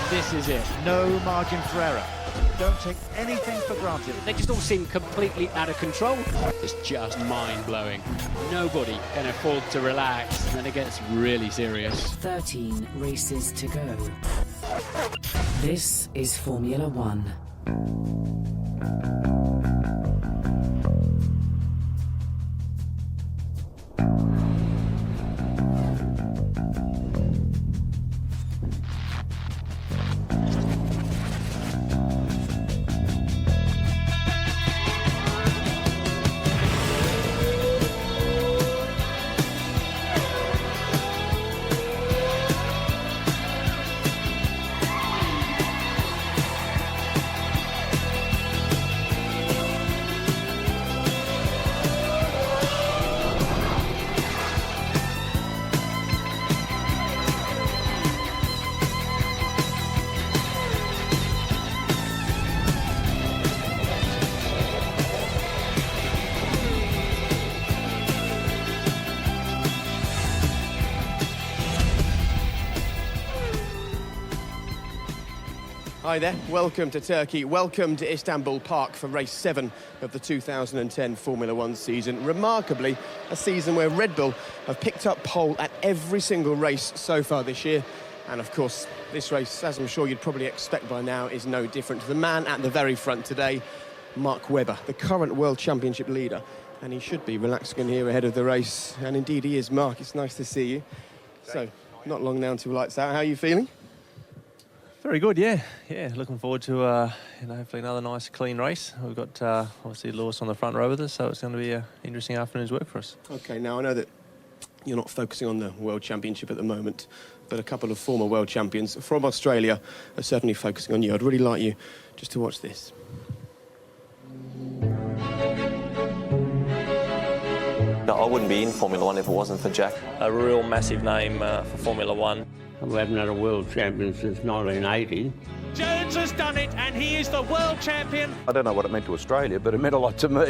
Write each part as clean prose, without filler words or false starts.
This is it. No margin for error. Don't take anything for granted. They just all seem completely out of control. It's just mind-blowing. Nobody can afford to relax, and then it gets really serious. 13 races to go. This is Formula One. Hi there, welcome to Turkey, welcome to Istanbul Park for race 7 of the 2010 Formula One season. Remarkably, a season where Red Bull have picked up pole at every single race so far this year. And of course, this race, as I'm sure you'd probably expect by now, is no different. The man at the very front today, Mark Webber, the current World Championship leader. And he should be relaxing in here ahead of the race. And indeed he is, Mark. It's nice to see you. So, not long now until lights out. How are you feeling? Very good, yeah. Looking forward to hopefully another nice, clean race. We've got obviously Lewis on the front row with us, so it's going to be an interesting afternoon's work for us. Okay, now I know that you're not focusing on the World Championship at the moment, but a couple of former World Champions from Australia are certainly focusing on you. I'd really like you just to watch this. I wouldn't be in Formula One if it wasn't for Jack. A real massive name for Formula One. We haven't had a world champion since 1980. Jones has done it, and he is the world champion. I don't know what it meant to Australia, but it meant a lot to me.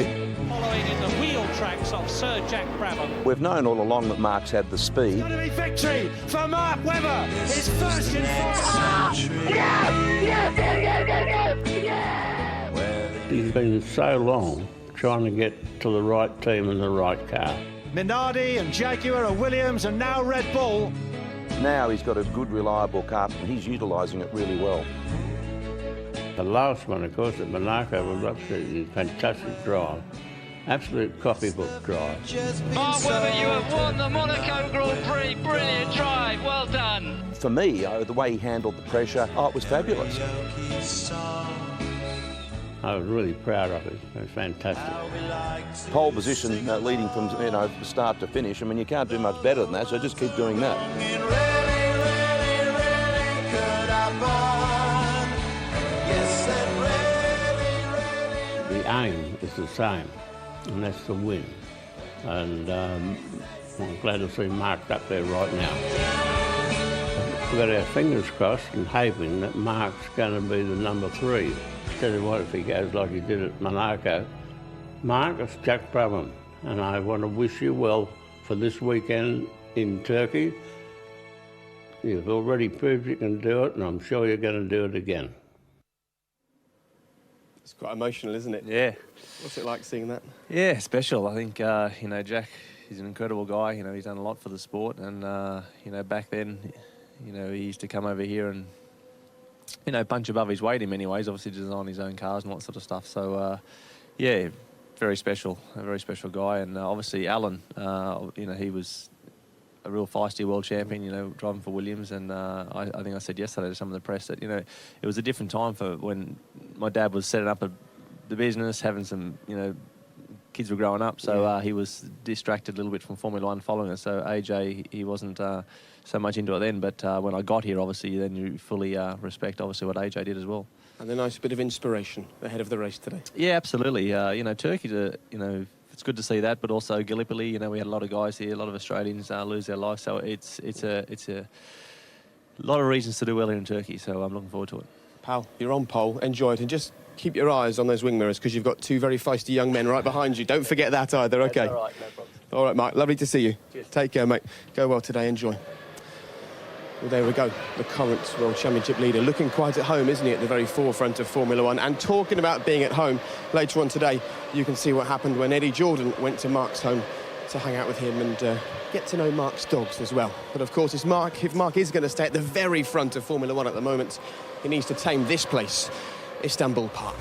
Following in the wheel tracks of Sir Jack Brabham. We've known all along that Mark's had the speed. It's going to be victory for Mark Webber. His first in He's been so long trying to get to the right team and the right car. Minardi and Jaguar and Williams and now Red Bull. Now he's got a good, reliable car, and he's utilising it really well. The last one, of course, at Monaco was absolutely fantastic drive. Absolute copybook drive. Mark Webber, you have won the Monaco Grand Prix. Brilliant drive, well done. For me, the way he handled the pressure, it was fabulous. I was really proud of it. It was fantastic. Pole position leading from start to finish. I mean, you can't do much better than that, so just keep doing that. The aim is the same, and that's to win. And I'm glad to see Mark up there right now. We've got our fingers crossed and hoping that Mark's going to be the number 3. Tell you what, if he goes like he did at Monaco. Mark, it's Jack Brabham, and I want to wish you well for this weekend in Turkey. You've already proved you can do it, and I'm sure you're going to do it again. It's quite emotional, isn't it? Yeah. What's it like seeing that? Yeah, special. I think, Jack, he's an incredible guy. He's done a lot for the sport, and, back then, he used to come over here and punch above his weight in many ways, obviously design his own cars and all that sort of stuff. So, very special, a very special guy. And obviously Alan, he was a real feisty world champion, driving for Williams. And I think I said yesterday to some of the press that, it was a different time for when my dad was setting up the business, having some, kids were growing up. So he was distracted a little bit from Formula One following us. So AJ, he wasn't so much into it then, but when I got here, obviously, then you fully respect, obviously, what AJ did as well. And a nice bit of inspiration ahead of the race today. Yeah, absolutely. Turkey's it's good to see that, but also Gallipoli, we had a lot of guys here, a lot of Australians lose their life, so it's a lot of reasons to do well here in Turkey, so I'm looking forward to it. Pal, you're on pole, enjoy it, and just keep your eyes on those wing mirrors, because you've got 2 very feisty young men right behind you. Don't forget that either, OK? That's all right, no problem. All right, Mark, lovely to see you. Cheers. Take care, mate. Go well today, enjoy. Well, there we go, the current World Championship leader, looking quite at home, isn't he, at the very forefront of Formula One. And talking about being at home, later on today, you can see what happened when Eddie Jordan went to Mark's home to hang out with him and get to know Mark's dogs as well. But of course, if Mark is going to stay at the very front of Formula One at the moment, he needs to tame this place, Istanbul Park.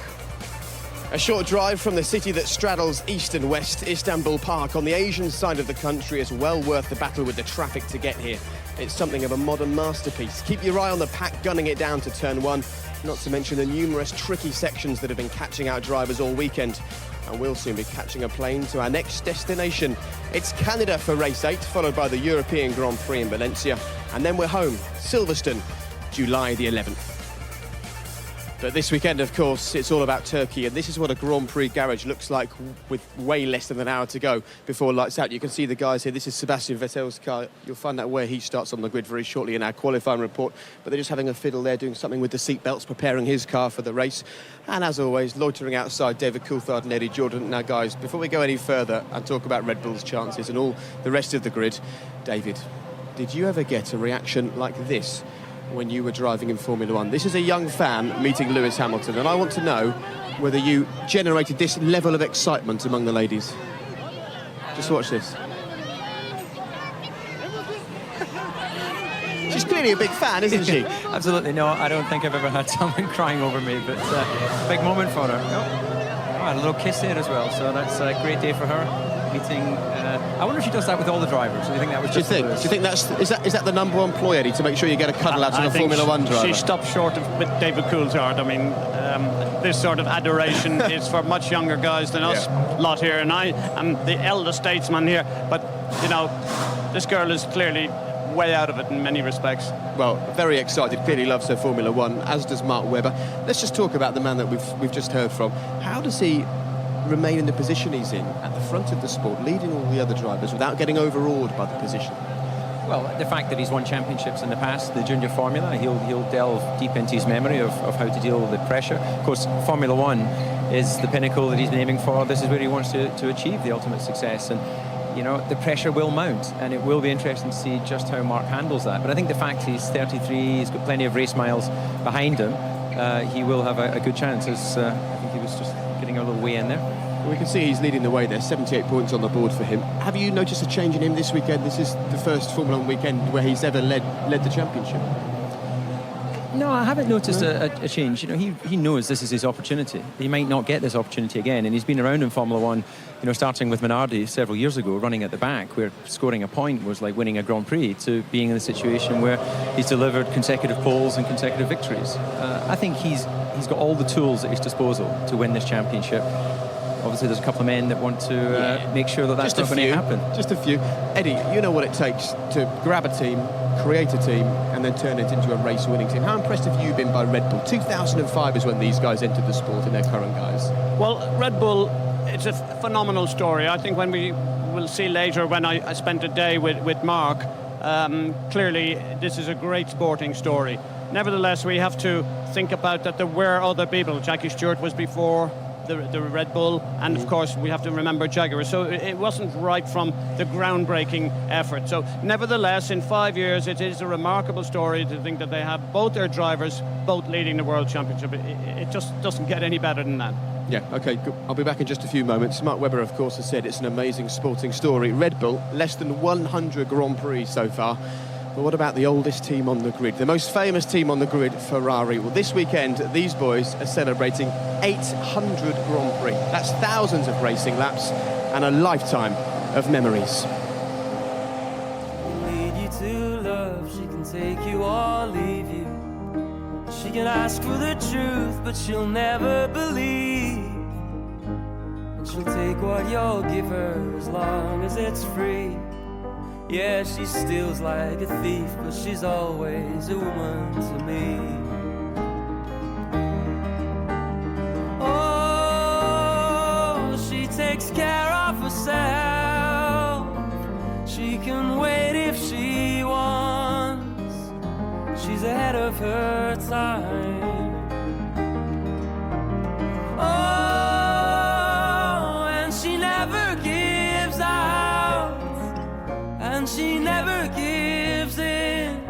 A short drive from the city that straddles east and west, Istanbul Park on the Asian side of the country is well worth the battle with the traffic to get here. It's something of a modern masterpiece. Keep your eye on the pack gunning it down to turn one, not to mention the numerous tricky sections that have been catching our drivers all weekend. And we'll soon be catching a plane to our next destination. It's Canada for race 8, followed by the European Grand Prix in Valencia. And then we're home, Silverstone, July the 11th. But this weekend, of course, it's all about Turkey, and this is what a Grand Prix garage looks like with way less than an hour to go before lights out. You can see the guys here. This is Sebastian Vettel's car. You'll find out where he starts on the grid very shortly in our qualifying report. But they're just having a fiddle there, doing something with the seat belts, preparing his car for the race. And as always, loitering outside, David Coulthard and Eddie Jordan. Now, guys, before we go any further and talk about Red Bull's chances and all the rest of the grid, David, did you ever get a reaction like this when you were driving in Formula One? This is a young fan meeting Lewis Hamilton, and I want to know whether you generated this level of excitement among the ladies. Just watch this. She's clearly a big fan, isn't she? Absolutely. No, I don't think I've ever had someone crying over me, but big moment for her. Oh, a little kiss there as well, so that's a great day for her. Meeting, I wonder if she does that with all the drivers. I think that was just. Do you think that's is that the number one ploy, Eddie, to make sure you get a cuddle out of a Formula One driver? She stopped short of with David Coulthard. I mean, this sort of adoration is for much younger guys than us lot here, and I am the elder statesman here. But you know, this girl is clearly way out of it in many respects. Well, very excited. Clearly loves her Formula One, as does Mark Webber. Let's just talk about the man that we've just heard from. How does he remain in the position he's in at the front of the sport, leading all the other drivers without getting overawed by the position? Well, the fact that he's won championships in the past, the junior formula, he'll delve deep into his memory of how to deal with the pressure. Of course, Formula One is the pinnacle that he's been aiming for. This is where he wants to achieve the ultimate success, and you know, the pressure will mount, and it will be interesting to see just how Mark handles that. But I think the fact he's 33, he's got plenty of race miles behind him, he will have a good chance, as I think he was just getting a little way in there. We can see he's leading the way there, 78 points on the board for him. Have you noticed a change in him this weekend? This is the first Formula One weekend where he's ever led the championship. No, I haven't noticed a change. You know, he knows this is his opportunity. He might not get this opportunity again, and he's been around in Formula One, you know, starting with Minardi several years ago, running at the back, where scoring a point was like winning a Grand Prix, to being in the situation where he's delivered consecutive poles and consecutive victories. I think he's got all the tools at his disposal to win this championship. Obviously, there's a couple of men that want to make sure that that's not going to happen. Just a few. Eddie, you know what it takes to grab a team, create a team, and then turn it into a race-winning team. How impressed have you been by Red Bull? 2005 is when these guys entered the sport in their current guise. Well, Red Bull, it's a phenomenal story. I think when we will see later, when I spent a day with Mark, clearly this is a great sporting story. Nevertheless, we have to think about that there were other people. Jackie Stewart was before the Red Bull, and of course we have to remember Jaguar. So it wasn't right from the groundbreaking effort. So nevertheless, in 5 years, it is a remarkable story to think that they have both their drivers both leading the World Championship. It just doesn't get any better than that. Yeah, OK, good. I'll be back in just a few moments. Mark Webber, of course, has said it's an amazing sporting story. Red Bull, less than 100 Grand Prix so far. But what about the oldest team on the grid? The most famous team on the grid, Ferrari. Well, this weekend, these boys are celebrating 800 Grand Prix. That's thousands of racing laps and a lifetime of memories. Lead you to love, she can take you or leave you. She can ask for the truth, but she'll never believe. And she'll take what you'll give her as long as it's free. Yeah, she steals like a thief, but she's always a woman to me. Oh, she takes care of herself. She can wait if she wants. She's ahead of her time. Oh, and she never gives out. And she never gives in.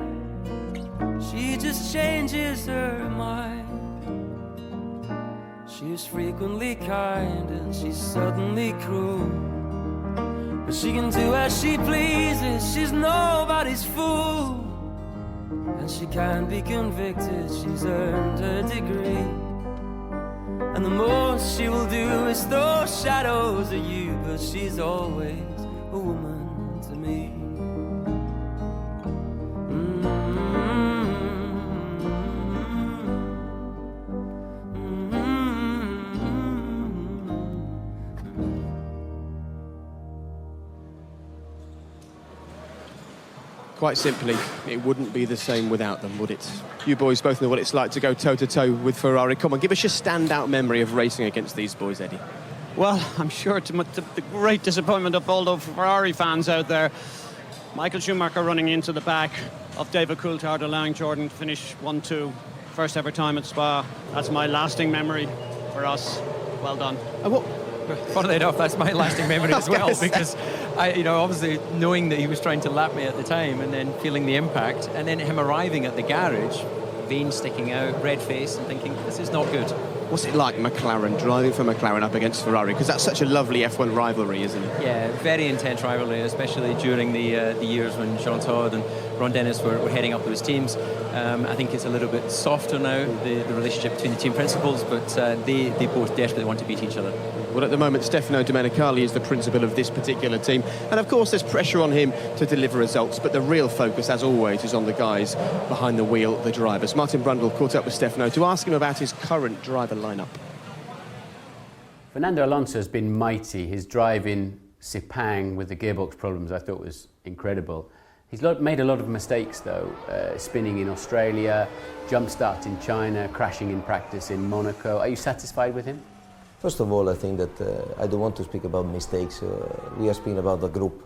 she just changes her mind. She is frequently kind and she's suddenly cruel, but she can do as she pleases, she's nobody's fool. And she can be convicted, she's earned her degree. And the most she will do is throw shadows at you, but she's always a woman to me. Quite simply, it wouldn't be the same without them, would it? You boys both know what it's like to go toe-to-toe with Ferrari. Come on, give us your standout memory of racing against these boys, Eddie. Well, I'm sure to the great disappointment of all the Ferrari fans out there, Michael Schumacher running into the back of David Coulthard, allowing Jordan to finish 1-2, first ever time at Spa. That's my lasting memory for us. Well done. Funnily enough, that's my lasting memory as well, because obviously knowing that he was trying to lap me at the time and then feeling the impact, and then him arriving at the garage, veins sticking out, red face, and thinking, this is not good. What's it like, McLaren, driving for McLaren up against Ferrari? Because that's such a lovely F1 rivalry, isn't it? Yeah, very intense rivalry, especially during the years when Jean Todt and Ron Dennis were heading up those teams. I think it's a little bit softer now, the relationship between the team principals, but they both desperately want to beat each other. Well, at the moment, Stefano Domenicali is the principal of this particular team. And, of course, there's pressure on him to deliver results. But the real focus, as always, is on the guys behind the wheel, the drivers. Martin Brundle caught up with Stefano to ask him about his current driver lineup. Fernando Alonso has been mighty. His drive in Sepang with the gearbox problems, I thought, was incredible. He's made a lot of mistakes, though, spinning in Australia, jump start in China, crashing in practice in Monaco. Are you satisfied with him? First of all, I think that I don't want to speak about mistakes. We are speaking about the group,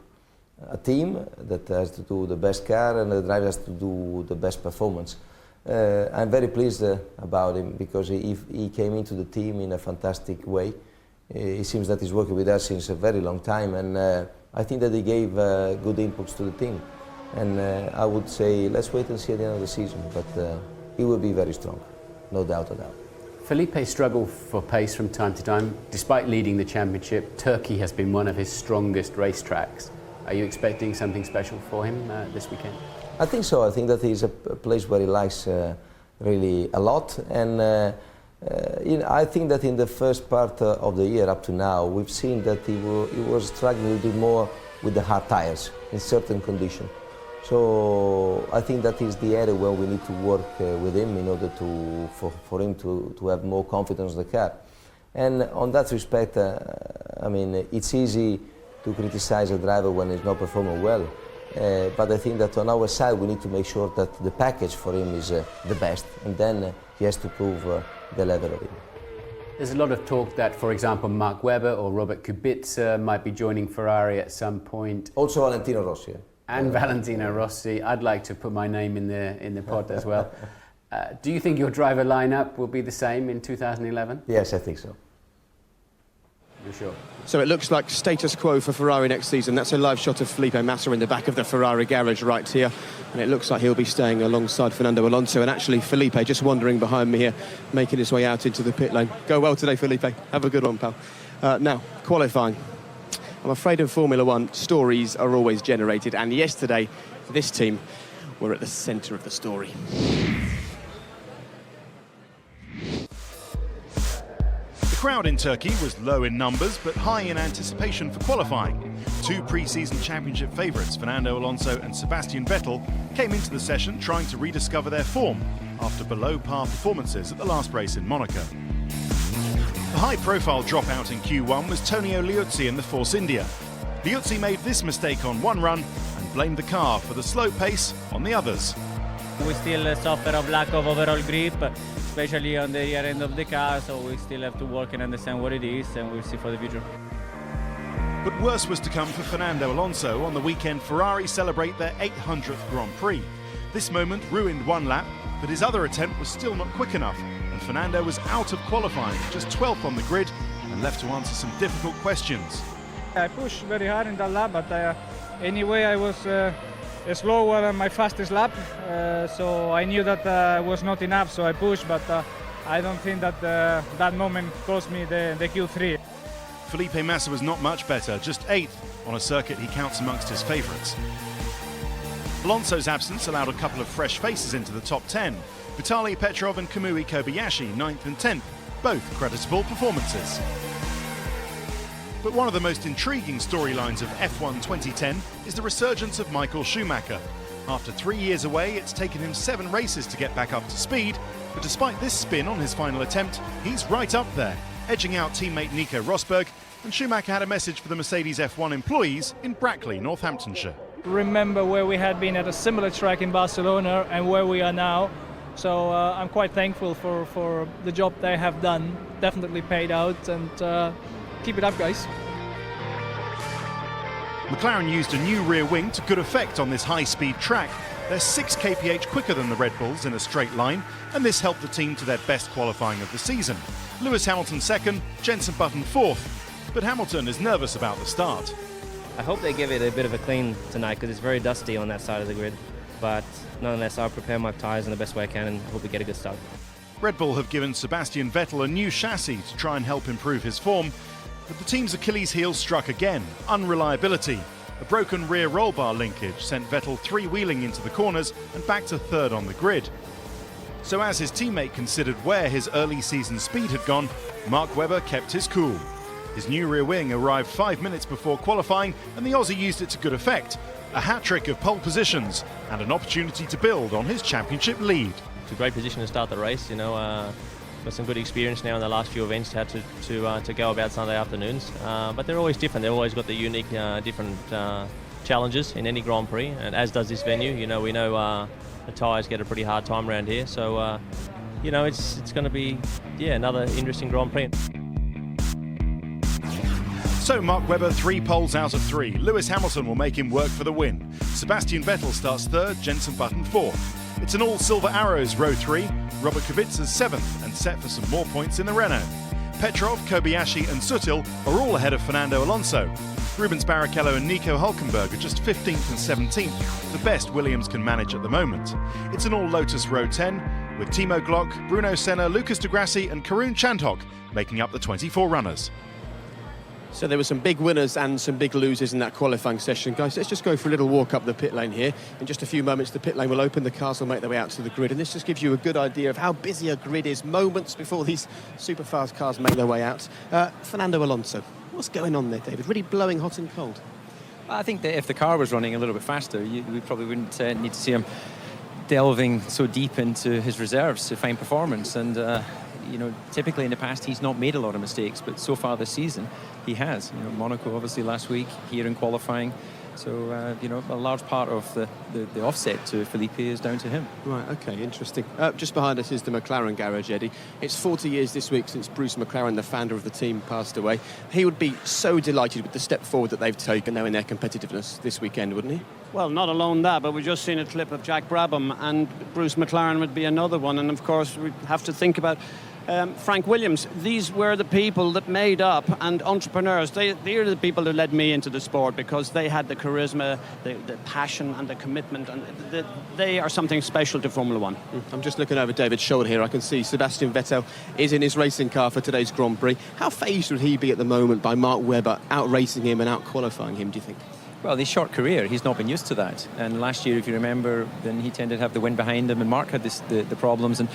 a team that has to do the best car and the driver has to do the best performance. I'm very pleased about him because he came into the team in a fantastic way. It seems that he's working with us since a very long time, and I think that he gave good inputs to the team. And I would say let's wait and see at the end of the season, but he will be very strong, no doubt about it. Felipe struggled for pace from time to time. Despite leading the championship, Turkey has been one of his strongest racetracks. Are you expecting something special for him this weekend? I think so. I think that he's a place where he likes really a lot. And I think that in the first part of the year up to now, we've seen that he was struggling a little bit more with the hard tires in certain conditions. So I think that is the area where we need to work with him in order for him to have more confidence in the car. And on that respect, I mean, it's easy to criticize a driver when he's not performing well. But I think that on our side we need to make sure that the package for him is the best, and then he has to prove the level of it. There's a lot of talk that, for example, Mark Webber or Robert Kubica might be joining Ferrari at some point. Also Valentino Rossi. And Valentino Rossi. I'd like to put my name in the pot as well. Do you think your driver lineup will be the same in 2011? Yes, I think so. You're sure? So it looks like status quo for Ferrari next season. That's a live shot of Felipe Massa in the back of the Ferrari garage right here. And it looks like he'll be staying alongside Fernando Alonso. And actually, Felipe just wandering behind me here, making his way out into the pit lane. Go well today, Felipe. Have a good one, pal. Now, qualifying. I'm afraid in Formula One, stories are always generated. And yesterday, this team were at the centre of the story. The crowd in Turkey was low in numbers, but high in anticipation for qualifying. Two pre-season championship favourites, Fernando Alonso and Sebastian Vettel, came into the session trying to rediscover their form after below-par performances at the last race in Monaco. The high-profile dropout in Q1 was Tonio Liuzzi in the Force India. Liuzzi made this mistake on one run and blamed the car for the slow pace on the others. We still suffer of lack of overall grip, especially on the rear end of the car, so we still have to work and understand what it is, and we'll see for the future. But worse was to come for Fernando Alonso. On the weekend, Ferrari celebrate their 800th Grand Prix. This moment ruined one lap, but his other attempt was still not quick enough, and Fernando was out of qualifying, just 12th on the grid, and left to answer some difficult questions. I pushed very hard in that lap, but anyway I was slower than my fastest lap, so I knew that was not enough, so I pushed, but I don't think that that moment cost me the Q3. Felipe Massa was not much better, just 8th on a circuit he counts amongst his favourites. Alonso's absence allowed a couple of fresh faces into the top 10. Vitaly Petrov and Kamui Kobayashi, 9th and 10th, both creditable performances. But one of the most intriguing storylines of F1 2010 is the resurgence of Michael Schumacher. After 3 years away, it's taken him 7 races to get back up to speed, but despite this spin on his final attempt, he's right up there, edging out teammate Nico Rosberg, and Schumacher had a message for the Mercedes F1 employees in Brackley, Northamptonshire. Remember where we had been at a similar track in Barcelona and where we are now. So I'm quite thankful for the job they have done. Definitely paid out, and keep it up, guys. McLaren used a new rear wing to good effect on this high-speed track. They're 6 kph quicker than the Red Bulls in a straight line, and this helped the team to their best qualifying of the season. Lewis Hamilton 2nd, Jenson Button 4th, but Hamilton is nervous about the start. I hope they give it a bit of a clean tonight because it's very dusty on that side of the grid. But nonetheless, I'll prepare my tyres in the best way I can and hope we get a good start. Red Bull have given Sebastian Vettel a new chassis to try and help improve his form, but the team's Achilles heel struck again, unreliability. A broken rear roll bar linkage sent Vettel 3-wheeling into the corners and back to 3rd on the grid. So as his teammate considered where his early season speed had gone, Mark Webber kept his cool. His new rear wing arrived 5 minutes before qualifying, and the Aussie used it to good effect. A hat-trick of pole positions and an opportunity to build on his championship lead. It's a great position to start the race, you know. Got some good experience now in the last few events, how to go about Sunday afternoons. But they're always different. They've always got the unique, different challenges in any Grand Prix, and as does this venue. You know, we know the tyres get a pretty hard time around here, so you know, it's going to be another interesting Grand Prix. So Mark Webber 3 poles out of 3. Lewis Hamilton will make him work for the win. Sebastian Vettel starts 3rd, Jenson Button 4th. It's an all Silver Arrows row 3. Robert Kubica's 7th and set for some more points in the Renault. Petrov, Kobayashi and Sutil are all ahead of Fernando Alonso. Rubens Barrichello and Nico Hülkenberg are just 15th and 17th, the best Williams can manage at the moment. It's an all Lotus row 10, with Timo Glock, Bruno Senna, Lucas di Grassi and Karun Chandhok making up the 24 runners. So there were some big winners and some big losers in that qualifying session. Guys, let's just go for a little walk up the pit lane here. In just a few moments, the pit lane will open, the cars will make their way out to the grid, and this just gives you a good idea of how busy a grid is moments before these super fast cars make their way out. Fernando Alonso, what's going on there, David? Really blowing hot and cold? I think that if the car was running a little bit faster, we probably wouldn't need to see him delving so deep into his reserves to find performance. And you know, typically in the past he's not made a lot of mistakes, but so far this season he has. You know, Monaco obviously last week, here in qualifying. So you know, a large part of the offset to Felipe is down to him. Right, okay, interesting. Just behind us is the McLaren garage, Eddie. It's 40 years this week since Bruce McLaren, the founder of the team, passed away. He would be so delighted with the step forward that they've taken now in their competitiveness this weekend, wouldn't he? Well, not alone that, but we've just seen a clip of Jack Brabham, and Bruce McLaren would be another one. And of course, we have to think about Frank Williams. These were the people that made up, and entrepreneurs. They are the people that led me into the sport because they had the charisma, the passion and the commitment, and they are something special to Formula One. I'm just looking over David's shoulder here. I can see Sebastian Vettel is in his racing car for today's Grand Prix. How fazed would he be at the moment by Mark Webber out-racing him and out-qualifying him, do you think? Well, his short career, he's not been used to that. And last year, if you remember, then he tended to have the wind behind him, and Mark had the problems and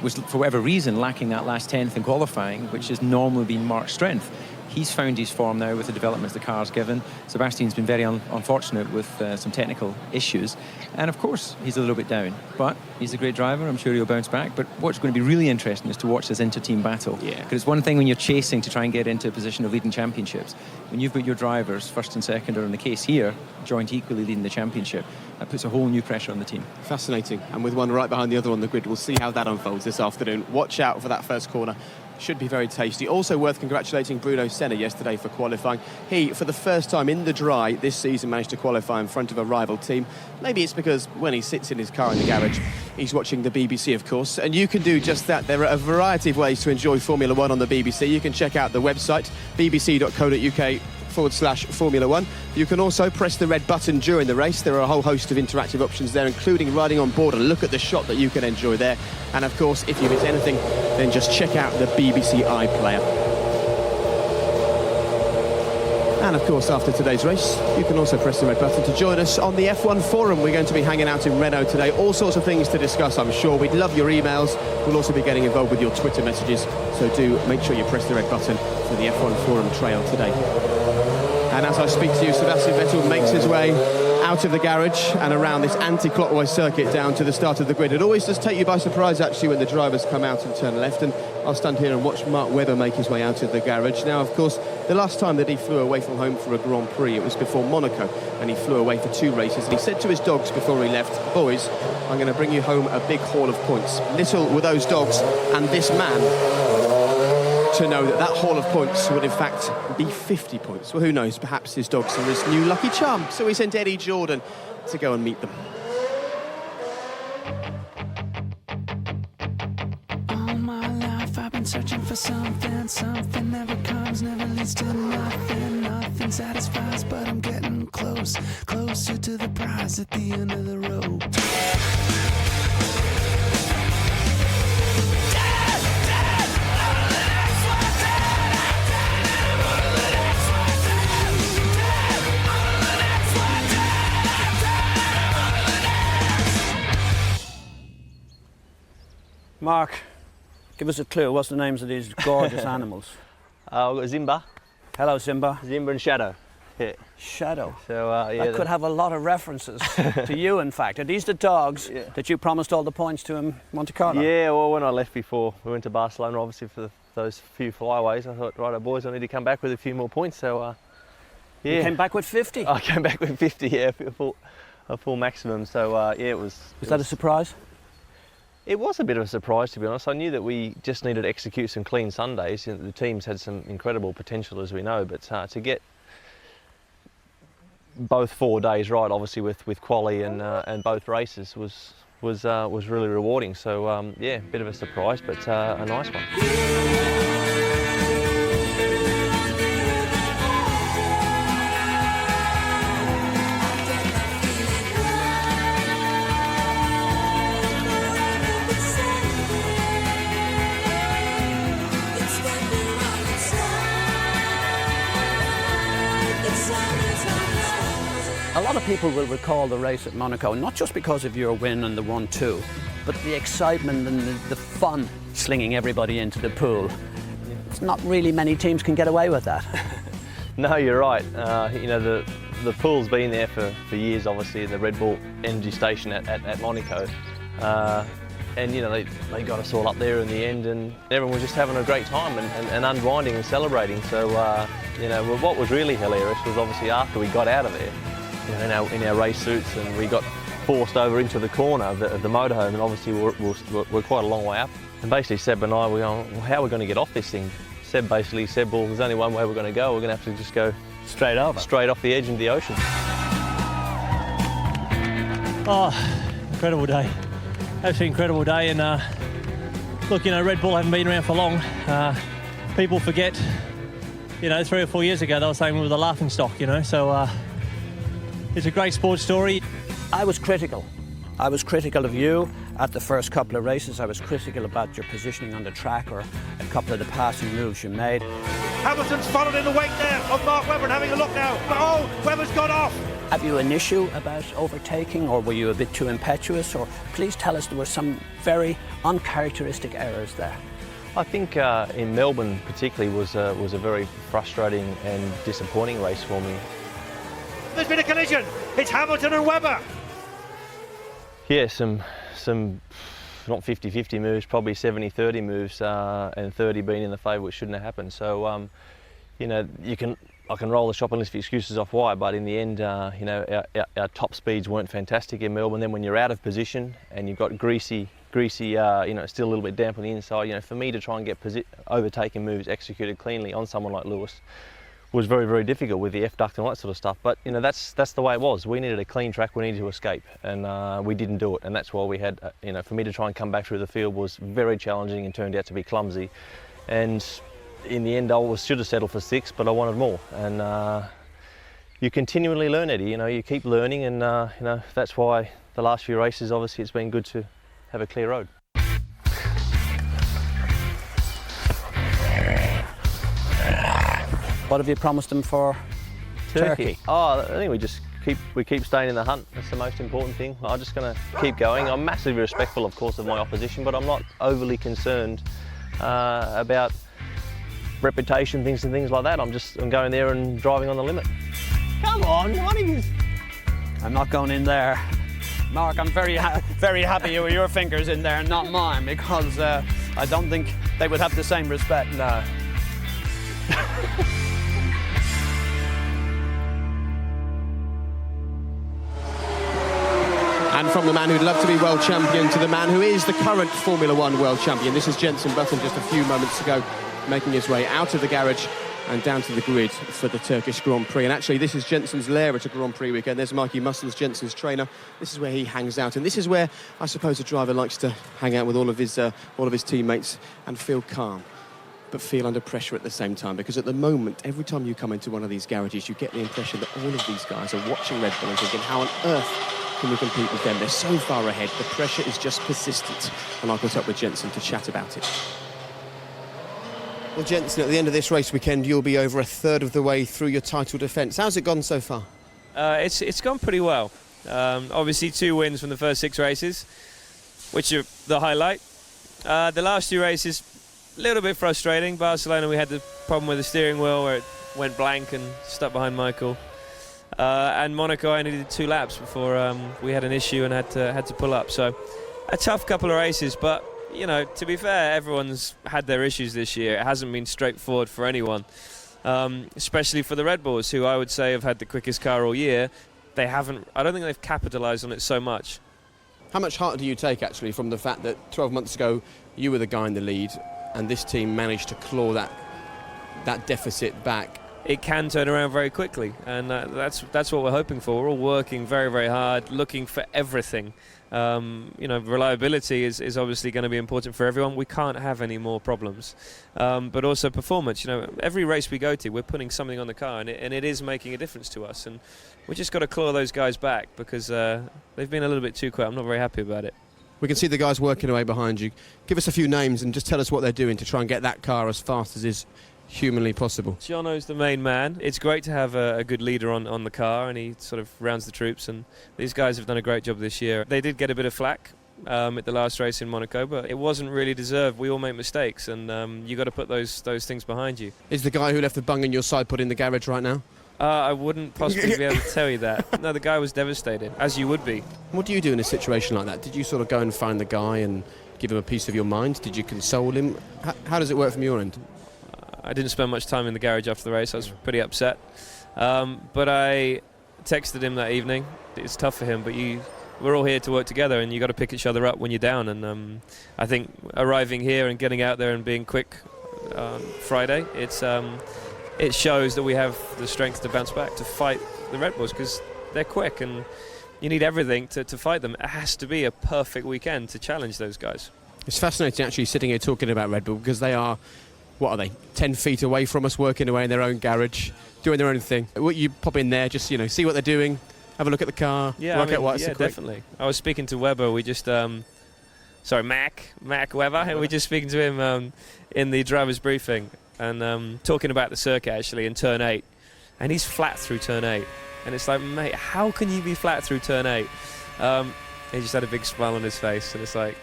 was, for whatever reason, lacking that last 10th in qualifying, which has normally been Mark's strength. He's found his form now with the developments the car's given. Sebastian's been very unfortunate with some technical issues. And of course, he's a little bit down. But he's a great driver. I'm sure he'll bounce back. But what's going to be really interesting is to watch this inter-team battle. Yeah. Because it's one thing when you're chasing to try and get into a position of leading championships. When you've got your drivers, first and second, or in the case here, joint equally leading the championship, that puts a whole new pressure on the team. Fascinating. And with one right behind the other on the grid, we'll see how that unfolds this afternoon. Watch out for that first corner. Should be very tasty. Also worth congratulating Bruno Senna yesterday for qualifying. He, for the first time in the dry this season, managed to qualify in front of a rival team. Maybe it's because when he sits in his car in the garage, he's watching the BBC, of course. And you can do just that. There are a variety of ways to enjoy Formula One on the BBC. You can check out the website, bbc.co.uk Facebook.com/Formula 1. You can also press the red button during the race. There are a whole host of interactive options there, including riding on board, and look at the shot that you can enjoy there. And of course, if you miss anything, then just check out the BBC iPlayer. And of course, after today's race, you can also press the red button to join us on the F1 forum. We're going to be hanging out in Renault today. All sorts of things to discuss, I'm sure. We'd love your emails. We'll also be getting involved with your Twitter messages. So do make sure you press the red button for the F1 forum trail today. And as I speak to you, Sebastian Vettel makes his way out of the garage and around this anti-clockwise circuit down to the start of the grid. It always does take you by surprise, actually, when the drivers come out and turn left. And I'll stand here and watch Mark Webber make his way out of the garage. Now, of course, the last time that he flew away from home for a Grand Prix, it was before Monaco, and he flew away for 2 races. And he said to his dogs before he left, "Boys, I'm going to bring you home a big haul of points." Little were those dogs and this man to know that that haul of points would in fact be 50 points. Well, who knows, perhaps his dogs are his new lucky charm. So he sent Eddie Jordan to go and meet them. All my life I've been searching for something. Something never comes, never leads to nothing. Nothing satisfies, but I'm getting close. Closer to the prize at the end of the road. Mark, give us a clue. What's the names of these gorgeous animals? We've got Zimba. Hello, Zimba. Zimba and Shadow. Yeah. Shadow. So yeah, that could have a lot of references to you, in fact. Are these the dogs that you promised all the points to in Monte Carlo? Yeah, well, when I left before we went to Barcelona, obviously for those few flyaways, I thought, right, boys, I need to come back with a few more points. So yeah. You came back with 50? I came back with 50, yeah, a full maximum. So yeah, it was... Was that a surprise? It was a bit of a surprise, to be honest. I knew that we just needed to execute some clean Sundays. You know, the team's had some incredible potential, as we know, but to get both 4 days right, obviously with quali and both races, was really rewarding. So yeah, a bit of a surprise, but a nice one. A lot of people will recall the race at Monaco, not just because of your win and the 1-2, but the excitement and the fun slinging everybody into the pool. It's not really many teams can get away with that. No, you're right. You know, the pool's been there for years, obviously, the Red Bull Energy Station at Monaco. And, you know, they got us all up there in the end, and everyone was just having a great time and unwinding and celebrating. So, you know, what was really hilarious was obviously after we got out of there, you know, in our race suits, and we got forced over into the corner of the motorhome, and obviously we're quite a long way up. And basically Seb and I were going, well, how are we going to get off this thing? Seb basically said, well, there's only one way we're going to go. We're going to have to just go straight off the edge into the ocean. Oh, incredible day. Absolutely incredible day. And look, you know, Red Bull haven't been around for long. People forget, you know, 3 or 4 years ago they were saying we were the laughing stock, you know. So it's a great sports story. I was critical. I was critical of you at the first couple of races. I was critical about your positioning on the track or a couple of the passing moves you made. Hamilton's followed in the wake there of Mark Webber and having a look now. Oh, Webber's gone off. Have you an issue about overtaking, or were you a bit too impetuous? Or please tell us there were some very uncharacteristic errors there. I think in Melbourne particularly was a very frustrating and disappointing race for me. There's been a collision. It's Hamilton and Webber. Yeah, some not 50-50 moves, probably 70-30 moves, and 30 being in the favour, which shouldn't have happened. So, you know, I can roll the shopping list of excuses off why, but in the end, you know, our top speeds weren't fantastic in Melbourne. Then when you're out of position and you've got greasy, you know, still a little bit damp on the inside, you know, for me to try and get overtaking moves executed cleanly on someone like Lewis was very, very difficult with the F duct and all that sort of stuff. But, you know, that's the way it was. We needed a clean track, we needed to escape, and we didn't do it. And that's why we had, you know, for me to try and come back through the field was very challenging and turned out to be clumsy. And in the end, I should have settled for 6, but I wanted more. And you continually learn, Eddie. You know, you keep learning, and you know, that's why the last few races, obviously, it's been good to have a clear road. What have you promised them for Turkey? Oh, I think we keep staying in the hunt. That's the most important thing. I'm just going to keep going. I'm massively respectful, of course, of my opposition, but I'm not overly concerned about reputation, things like that. I'm going there and driving on the limit. Come on, what are you? I'm not going in there. Mark, I'm very happy with your fingers in there, not mine, because I don't think they would have the same respect. No. And from the man who'd love to be world champion to the man who is the current Formula One world champion. This is Jenson Button just a few moments ago, making his way out of the garage and down to the grid for the Turkish Grand Prix. And actually, this is Jenson's lair at a Grand Prix weekend. There's Mikey Muscles, Jenson's trainer. This is where he hangs out, and this is where I suppose a driver likes to hang out with all of his teammates and feel calm, but feel under pressure at the same time. Because at the moment, every time you come into one of these garages, you get the impression that all of these guys are watching Red Bull and thinking, how on earth can we compete with them? They're so far ahead. The pressure is just persistent. And I caught up with Jenson to chat about it. Well, Jenson, at the end of this race weekend, you'll be over a third of the way through your title defence. How's it gone so far? It's gone pretty well. Obviously, 2 wins from the first 6 races, which are the highlight. The last 2 races, a little bit frustrating. Barcelona, we had the problem with the steering wheel where it went blank and stuck behind Michael. And Monaco, I only did 2 laps before we had an issue and had to pull up. So a tough couple of races, but you know, to be fair, everyone's had their issues this year. It hasn't been straightforward for anyone, especially for the Red Bulls, who I would say have had the quickest car all year. I don't think they've capitalised on it so much. How much heart do you take, actually, from the fact that 12 months ago you were the guy in the lead and this team managed to claw that deficit back? It can turn around very quickly, and that's what we're hoping for. We're all working very, very hard, looking for everything. You know, reliability is obviously going to be important for everyone. We can't have any more problems, but also performance. You know, every race we go to, we're putting something on the car, and it is making a difference to us. And we just got to claw those guys back because they've been a little bit too quick. I'm not very happy about it. We can see the guys working away behind you. Give us a few names and just tell us what they're doing to try and get that car as fast as is humanly possible. Jono's the main man. It's great to have a good leader on the car, and he sort of rounds the troops, and these guys have done a great job this year. They did get a bit of flack at the last race in Monaco, but it wasn't really deserved. We all make mistakes, and you got to put those things behind you. Is the guy who left the bung in your side put in the garage right now? I wouldn't possibly be able to tell you that. No, the guy was devastated, as you would be. What do you do in a situation like that? Did you sort of go and find the guy and give him a piece of your mind? Did you console him? How does it work from your end? I didn't spend much time in the garage after the race. I was pretty upset. But I texted him that evening. It's tough for him, but we're all here to work together, and you got to pick each other up when you're down. And I think arriving here and getting out there and being quick Friday, it shows that we have the strength to bounce back, to fight the Red Bulls, because they're quick and you need everything to fight them. It has to be a perfect weekend to challenge those guys. It's fascinating actually sitting here talking about Red Bull, because they are, what are they, 10 feet away from us, working away in their own garage, doing their own thing. You pop in there, just, you know, see what they're doing, have a look at the car, work out why it's so quick. Definitely. I was speaking to Webber, Mac Webber, and we're just speaking to him in the driver's briefing, and talking about the circuit actually in turn 8, and he's flat through turn 8, and it's like, mate, how can you be flat through turn 8? He just had a big smile on his face, and it's like,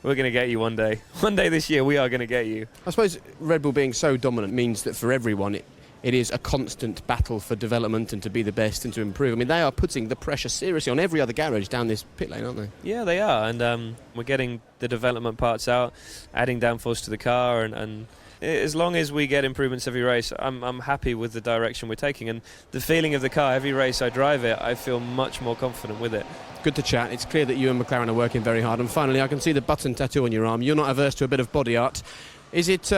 we're going to get you one day. One day this year, we are going to get you. I suppose Red Bull being so dominant means that for everyone, it is a constant battle for development and to be the best and to improve. I mean, they are putting the pressure seriously on every other garage down this pit lane, aren't they? Yeah, they are, and we're getting the development parts out, adding downforce to the car, and as long as we get improvements every race, I'm happy with the direction we're taking, and the feeling of the car, every race I drive it, I feel much more confident with it. Good to chat. It's clear that you and McLaren are working very hard, and finally I can see the button tattoo on your arm. You're not averse to a bit of body art. Is it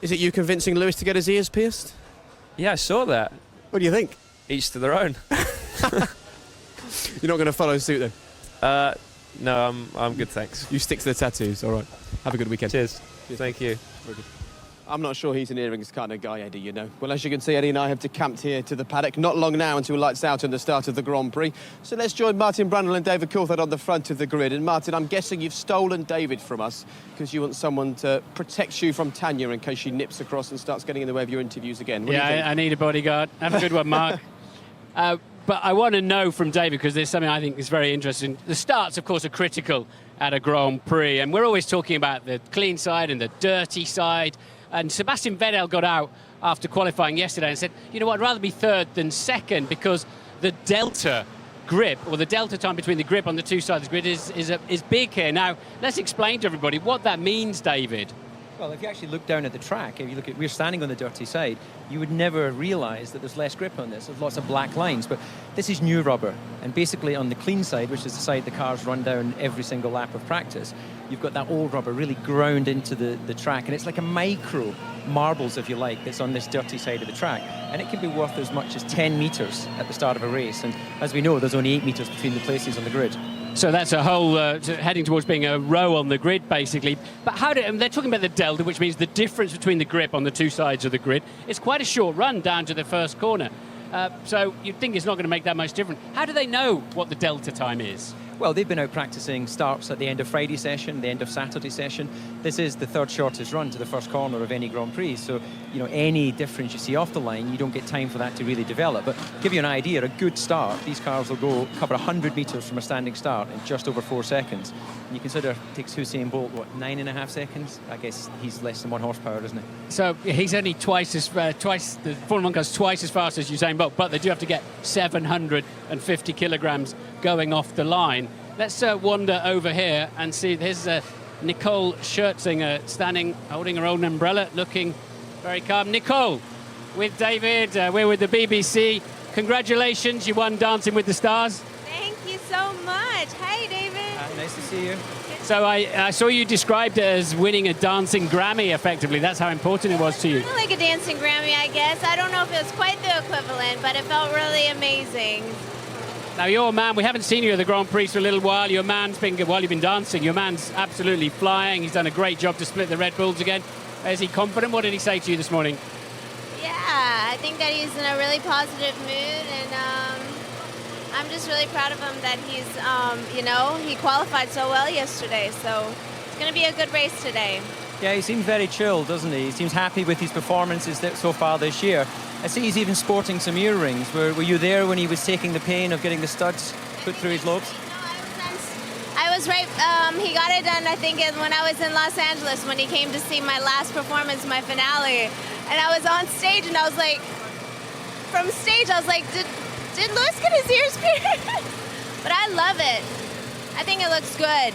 you convincing Lewis to get his ears pierced? Yeah, I saw that. What do you think? Each to their own. You're not going to follow suit then? No, I'm good, thanks. You stick to the tattoos, all right. Have a good weekend. Cheers. Thank you. Very good. I'm not sure he's an earrings kind of guy, Eddie, you know. Well, as you can see, Eddie and I have decamped here to the paddock. Not long now until lights out and the start of the Grand Prix. So let's join Martin Brundle and David Coulthard on the front of the grid. And Martin, I'm guessing you've stolen David from us because you want someone to protect you from Tanya in case she nips across and starts getting in the way of your interviews again. What do you think? I need a bodyguard. Have a good one, Mark. But I want to know from David, because there's something I think is very interesting. The starts, of course, are critical at a Grand Prix, and we're always talking about the clean side and the dirty side. And Sebastian Vettel got out after qualifying yesterday and said, you know what, I'd rather be third than second because the delta grip, or the delta time between the grip on the two sides of the grid is big here. Now, let's explain to everybody what that means, David. Well, if you actually look down at the track, if you look at, we're standing on the dirty side, you would never realise that there's less grip on this. There's lots of black lines, but this is new rubber. And basically on the clean side, which is the side the cars run down every single lap of practice, you've got that old rubber really ground into the track. And it's like a micro marbles, if you like, that's on this dirty side of the track. And it can be worth as much as 10 metres at the start of a race. And as we know, there's only 8 metres between the places on the grid. So that's a whole, heading towards being a row on the grid, basically. But they're talking about the delta, which means the difference between the grip on the two sides of the grid. It's quite a short run down to the first corner. So you'd think it's not going to make that much difference. How do they know what the delta time is? Well, they've been out practicing starts at the end of Friday session, the end of Saturday session. This is the third shortest run to the first corner of any Grand Prix. So, you know, any difference you see off the line, you don't get time for that to really develop. But give you an idea, a good start, these cars will cover 100 metres from a standing start in just over 4 seconds. And you consider it takes Usain Bolt, what, 9.5 seconds? I guess he's less than 1 horsepower, isn't he? So he's only the Formula 1 car's twice as fast as Usain Bolt, but they do have to get 750 kilograms going off the line. Let's wander over here and see. There's Nicole Scherzinger standing, holding her own umbrella, looking very calm. Nicole, with David, we're with the BBC. Congratulations, you won Dancing with the Stars. Thank you so much. Hey, David. Nice to see you. So I saw you described it as winning a dancing Grammy, effectively. That's how important it was to you. Kind of like a dancing Grammy, I guess. I don't know if it was quite the equivalent, but it felt really amazing. Now, you're a man, we haven't seen you at the Grand Prix for a little while. Your man's been, while you've been dancing, your man's absolutely flying. He's done a great job to split the Red Bulls again. Is he confident? What did he say to you this morning? Yeah, I think that he's in a really positive mood, and I'm just really proud of him that he's, you know, he qualified so well yesterday, so it's going to be a good race today. Yeah, he seems very chilled, doesn't he? He seems happy with his performances so far this year. I see he's even sporting some earrings. Were you there when he was taking the pain of getting the studs put through his lobes? I was right. He got it done, I think, when I was in Los Angeles, when he came to see my last performance, my finale. And I was on stage, and I was like, from stage, I was like, did Lewis get his ears pierced? But I love it. I think it looks good.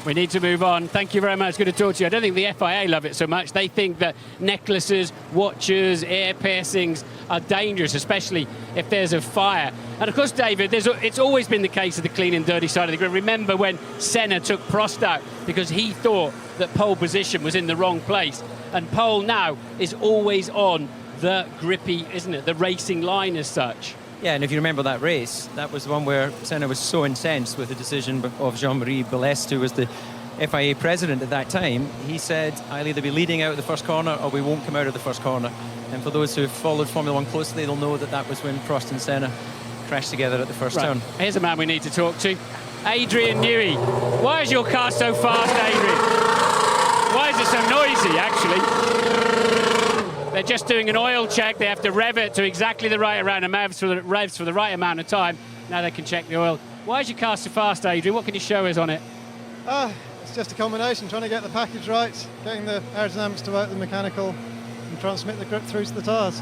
We need to move on. Thank you very much. Good to talk to you. I don't think the FIA love it so much. They think that necklaces, watches, ear piercings are dangerous, especially if there's a fire. And of course, David, it's always been the case of the clean and dirty side of the grid. Remember when Senna took Prost out because he thought that pole position was in the wrong place. And pole now is always on the grippy, isn't it? The racing line as such. Yeah, and if you remember that race, that was the one where Senna was so incensed with the decision of Jean-Marie Balest, who was the FIA president at that time. He said, I'll either be leading out of the first corner or we won't come out of the first corner. And for those who have followed Formula 1 closely, they'll know that that was when Prost and Senna crashed together at the first turn. Here's a man we need to talk to. Adrian Newey. Why is your car so fast, Adrian? Why is it so noisy, actually? They're just doing an oil check. They have to rev it to exactly the right amount of revs for the right amount of time. Now they can check the oil. Why is your car so fast, Adrian? What can you show us on it? It's just a combination, trying to get the package right, getting the aerodynamics to work, the mechanical, and transmit the grip through to the tyres.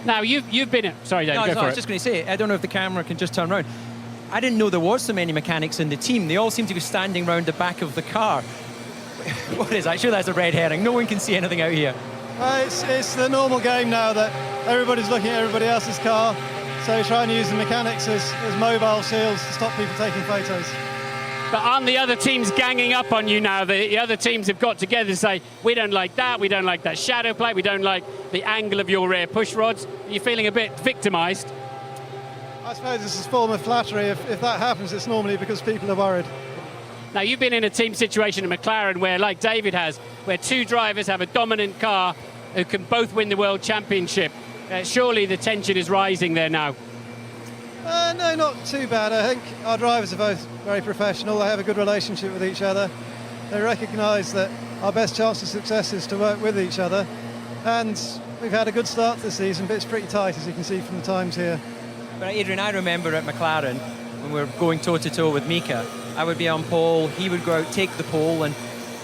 Now, you've been at... Sorry, Dave, I was just going to say, I don't know if the camera can just turn around. I didn't know there was so many mechanics in the team. They all seem to be standing around the back of the car. What is that? Sure, that's a red herring. No one can see anything out here. It's the normal game now that everybody's looking at everybody else's car, so trying to use the mechanics as mobile shields to stop people taking photos. But aren't the other teams ganging up on you now? The other teams have got together to say, we don't like that shadow plate, we don't like the angle of your rear push rods. Are you feeling a bit victimised? I suppose this is a form of flattery. If that happens, it's normally because people are worried. Now, you've been in a team situation in McLaren where, like David has, where two drivers have a dominant car who can both win the World Championship. Surely the tension is rising there now. No, not too bad. I think our drivers are both very professional. They have a good relationship with each other. They recognise that our best chance of success is to work with each other. And we've had a good start to the season, but it's pretty tight, as you can see from the times here. But Adrian, I remember at McLaren, when we were going toe-to-toe with Mika, I would be on pole, he would go out, take the pole, and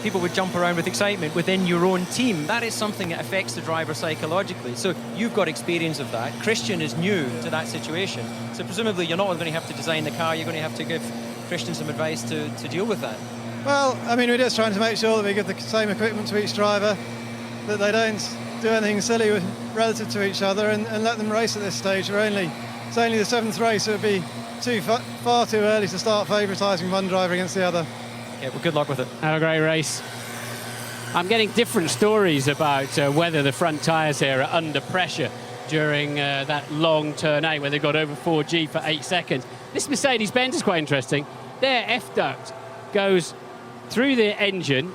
people would jump around with excitement within your own team. That is something that affects the driver psychologically. So you've got experience of that. Christian is new to that situation. So presumably you're not going to have to design the car, you're going to have to give Christian some advice to deal with that. Well, I mean, we're just trying to make sure that we give the same equipment to each driver, that they don't do anything silly relative to each other, and let them race at this stage. It's only the 7th race, it would be far too early to start favouritising one driver against the other. Yeah, well, good luck with it. Have a great race. I'm getting different stories about whether the front tyres here are under pressure during that long turn 8 where they got over 4G for 8 seconds. This Mercedes-Benz is quite interesting. Their F-duct goes through the engine,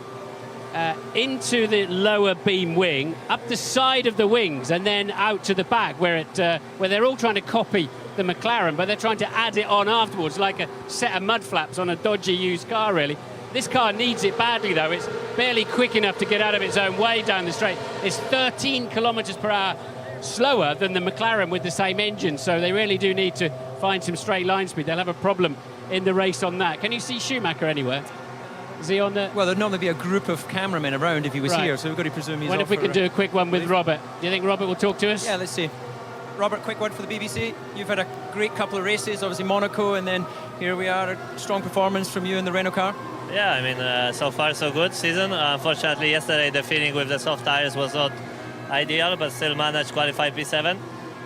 into the lower beam wing, up the side of the wings, and then out to the back where they're all trying to copy the McLaren, but they're trying to add it on afterwards, like a set of mud flaps on a dodgy used car, really. This car needs it badly, though. It's barely quick enough to get out of its own way down the straight. It's 13 kilometres per hour slower than the McLaren with the same engine, so they really do need to find some straight line speed. They'll have a problem in the race on that. Can you see Schumacher anywhere? Is he on the... Well, there'd normally be a group of cameramen around if he was here, so we've got to presume he's What if we can do a quick one with Robert? Do you think Robert will talk to us? Yeah, let's see. Robert, quick word for the BBC. You've had a great couple of races, obviously Monaco, and then here we are, a strong performance from you in the Renault car. Yeah, I mean, so far so good season. Unfortunately, yesterday the feeling with the soft tires was not ideal, but still managed to qualify P7.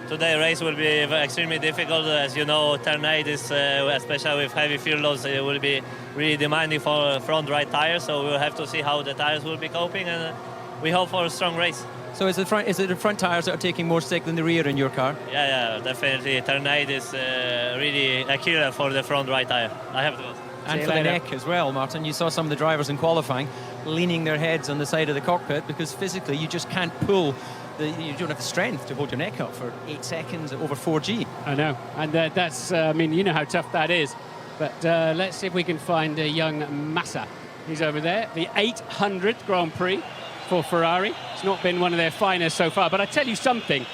Today race will be extremely difficult. As you know, turn 8 is, especially with heavy fuel loads, it will be really demanding for front right tires, so we'll have to see how the tires will be coping, and we hope for a strong race. So is it the front tires that are taking more stick than the rear in your car? Yeah, definitely. Turn 8 is really a killer for the front right tire. I have to go. And for the neck as well, Martin. You saw some of the drivers in qualifying leaning their heads on the side of the cockpit because physically you just can't pull. You don't have the strength to hold your neck up for 8 seconds over 4G. I know, and that's, I mean, you know how tough that is. But let's see if we can find a young Massa. He's over there, the 800th Grand Prix for Ferrari. It's not been one of their finest so far, but I tell you something,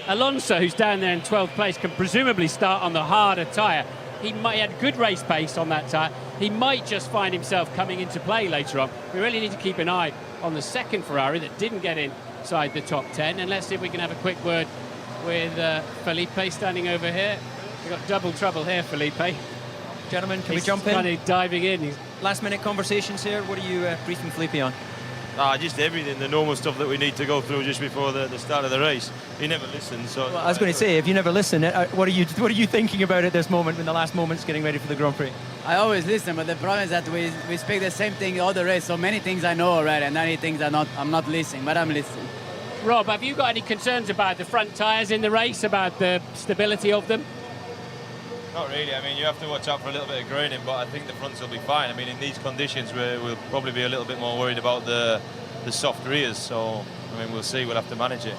Alonso, who's down there in 12th place, can presumably start on the harder tyre. He had good race pace on that tyre. He might just find himself coming into play later on. We really need to keep an eye on the second Ferrari that didn't get inside the top 10. And let's see if we can have a quick word with Felipe standing over here. We've got double trouble here, Felipe. Gentlemen, can we jump in? Kind of diving in. Last minute conversations here. What are you briefing Felipe on? Just everything, the normal stuff that we need to go through just before the start of the race. He never listens. So well, I was going to say, if you never listen, what are you thinking about at this moment, in the last moments, getting ready for the Grand Prix? I always listen, but the problem is that we speak the same thing all the race. So many things I know already, and many things I'm not listening, but I'm listening. Rob, have you got any concerns about the front tyres in the race, about the stability of them? Not really. I mean, you have to watch out for a little bit of graining, but I think the fronts will be fine. I mean, in these conditions, we'll probably be a little bit more worried about the soft rears. So, I mean, we'll see. We'll have to manage it.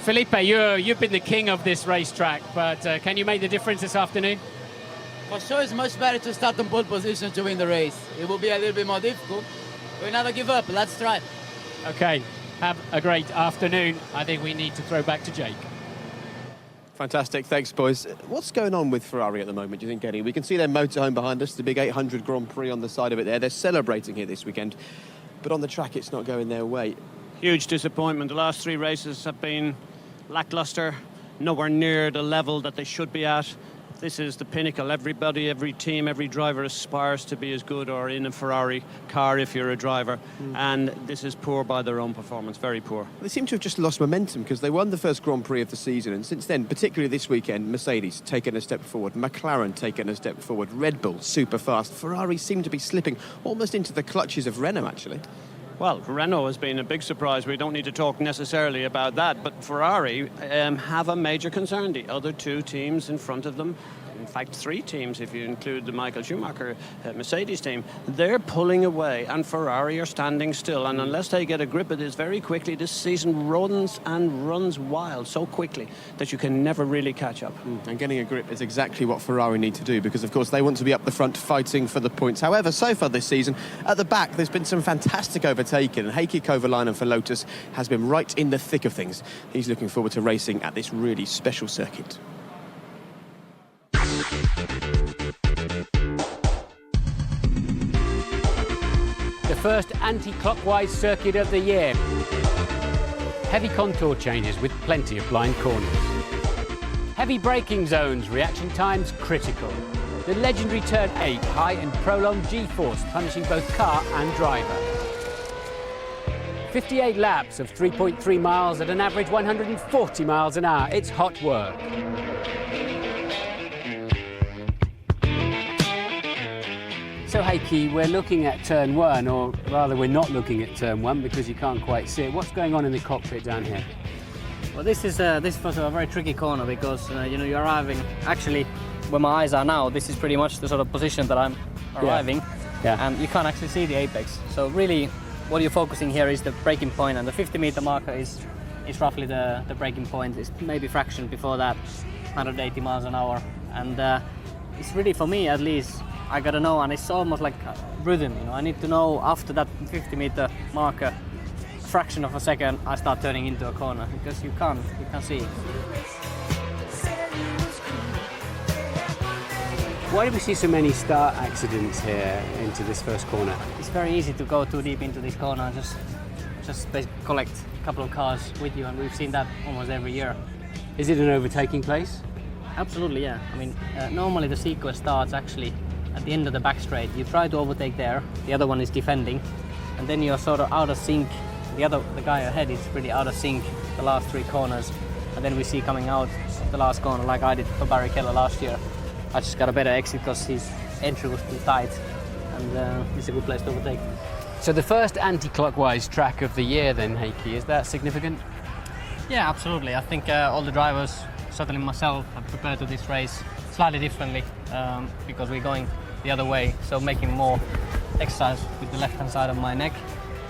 Felipe, you've been the king of this racetrack, but can you make the difference this afternoon? For sure, it's much better to start on pole position to win the race. It will be a little bit more difficult. We'll never give up. Let's try. Okay. Have a great afternoon. I think we need to throw back to Jake. Fantastic, thanks boys. What's going on with Ferrari at the moment, do you think, Eddie? We can see their motorhome behind us, the big 800 Grand Prix on the side of it there. They're celebrating here this weekend, but on the track it's not going their way. Huge disappointment. The last 3 races have been lacklustre, nowhere near the level that they should be at. This is the pinnacle. Everybody, every team, every driver aspires to be as good or in a Ferrari car if you're a driver. And this is poor by their own performance, very poor. They seem to have just lost momentum because they won the first Grand Prix of the season, and since then, particularly this weekend, Mercedes taken a step forward, McLaren taken a step forward, Red Bull super fast. Ferrari seem to be slipping almost into the clutches of Renault, actually. Well, Renault has been a big surprise. We don't need to talk necessarily about that, but Ferrari have a major concern. The other 2 teams in front of them in fact 3 teams if you include the Michael Schumacher Mercedes team, they're pulling away and Ferrari are standing still, and unless they get a grip of this very quickly, this season runs and runs wild so quickly that you can never really catch up. And getting a grip is exactly what Ferrari need to do, because of course they want to be up the front fighting for the points. However, so far this season at the back there's been some fantastic overtaking, and Heikki Kovalainen for Lotus has been right in the thick of things. He's looking forward to racing at this really special circuit. The first anti-clockwise circuit of the year. Heavy contour changes with plenty of blind corners. Heavy braking zones, reaction times critical. The legendary turn 8, high and prolonged G-force, punishing both car and driver. 58 laps of 3.3 miles at an average 140 miles an hour. It's hot work. So Heikki, we're looking at turn 1, or rather we're not looking at turn 1 because you can't quite see it. What's going on in the cockpit down here? Well, this was a very tricky corner because you know, you're arriving. Actually, where my eyes are now, this is pretty much the sort of position that I'm arriving, and you can't actually see the apex. So really, what you're focusing here is the braking point, and the 50-meter marker is roughly the braking point. It's maybe fraction before that, 180 miles an hour, and it's really, for me at least, I gotta know, and it's almost like rhythm. You know, I need to know after that 50-meter marker, a fraction of a second, I start turning into a corner because you can't see it. Why do we see so many start accidents here into this first corner? It's very easy to go too deep into this corner, just basically collect a couple of cars with you, and we've seen that almost every year. Is it an overtaking place? Absolutely, yeah. I mean, normally the sequence starts actually at the end of the back straight. You try to overtake there, the other one is defending, and then you're sort of out of sync. The guy ahead is really out of sync the last 3 corners, and then we see coming out the last corner like I did for Barry Keller last year. I just got a better exit because his entry was too tight, and it's a good place to overtake. So the first anti-clockwise track of the year then, Heikki, is that significant? Yeah, absolutely. I think all the drivers, certainly myself, have prepared to this race slightly differently because we're going the other way, so making more exercise with the left-hand side of my neck.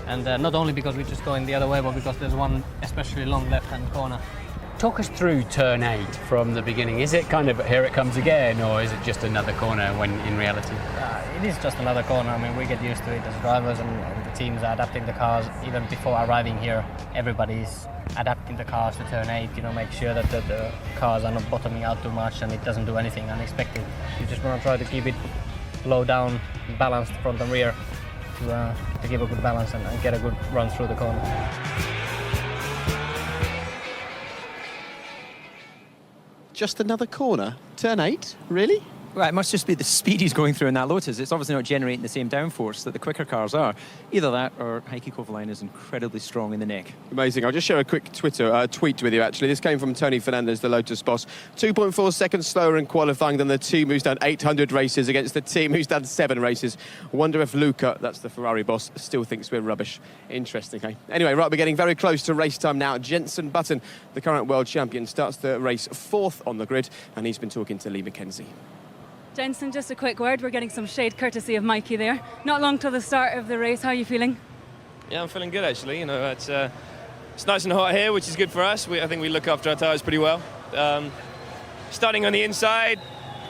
And not only because we're just going the other way, but because there's one especially long left-hand corner. Talk us through turn 8 from the beginning. Is it kind of here it comes again, or is it just another corner when in reality? It is just another corner. I mean, we get used to it as drivers, and the teams are adapting the cars. Even before arriving here, everybody's adapting the cars to turn 8, you know, make sure that the cars are not bottoming out too much and it doesn't do anything unexpected. You just want to try to keep it low down, balanced front and rear to give a good balance and get a good run through the corner. Just another corner? Turn 8? Really? Well, it must just be the speed he's going through in that Lotus. It's obviously not generating the same downforce that the quicker cars are. Either that or Heikki Kovalainen is incredibly strong in the neck. Amazing. I'll just share a quick tweet with you, actually. This came from Tony Fernandez, the Lotus boss. 2.4 seconds slower in qualifying than the team who's done 800 races against the team who's done 7 races. Wonder if Luca, that's the Ferrari boss, still thinks we're rubbish. Interesting, eh? Anyway, right, we're getting very close to race time now. Jenson Button, the current world champion, starts the race 4th on the grid, and he's been talking to Lee McKenzie. Jenson, just a quick word. We're getting some shade courtesy of Mikey there. Not long till the start of the race. How are you feeling? Yeah, I'm feeling good actually. You know, it's nice and hot here, which is good for us. I think we look after our tyres pretty well. Starting on the inside,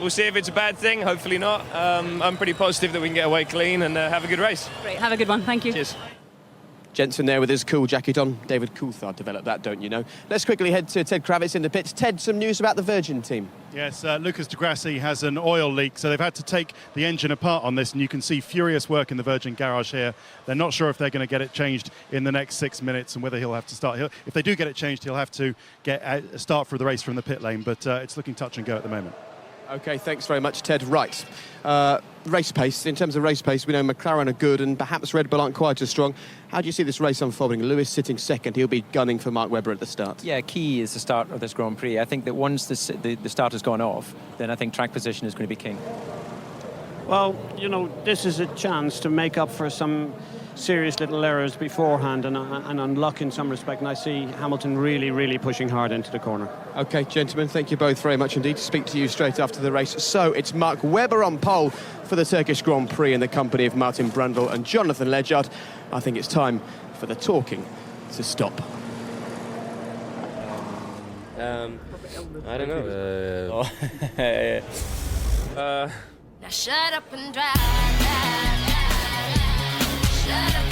we'll see if it's a bad thing. Hopefully not. I'm pretty positive that we can get away clean and have a good race. Great. Have a good one. Thank you. Cheers. Jenson there with his cool jacket on. David Coulthard developed that, don't you know? Let's quickly head to Ted Kravitz in the pits. Ted, some news about the Virgin team. Yes, Lucas Di Grassi has an oil leak, so they've had to take the engine apart on this, and you can see furious work in the Virgin garage here. They're not sure if they're going to get it changed in the next 6 minutes and whether he'll have to start. If they do get it changed, he'll have to get a start for the race from the pit lane, but it's looking touch and go at the moment. OK, thanks very much, Ted. Right, race pace. In terms of race pace, we know McLaren are good and perhaps Red Bull aren't quite as strong. How do you see this race unfolding? Lewis sitting second. He'll be gunning for Mark Webber at the start. Yeah, key is the start of this Grand Prix. I think that once the start has gone off, then I think track position is going to be king. Well, you know, this is a chance to make up for some serious little errors beforehand and unluck in some respect, and I see Hamilton really pushing hard into the corner. OK, gentlemen, thank you both very much indeed. To speak to you straight after the race. So it's Mark Webber on pole for the Turkish Grand Prix in the company of Martin Brundle and Jonathan Ledyard. I think it's time for the talking to stop. I don't know. Now shut up and drive. Shut up.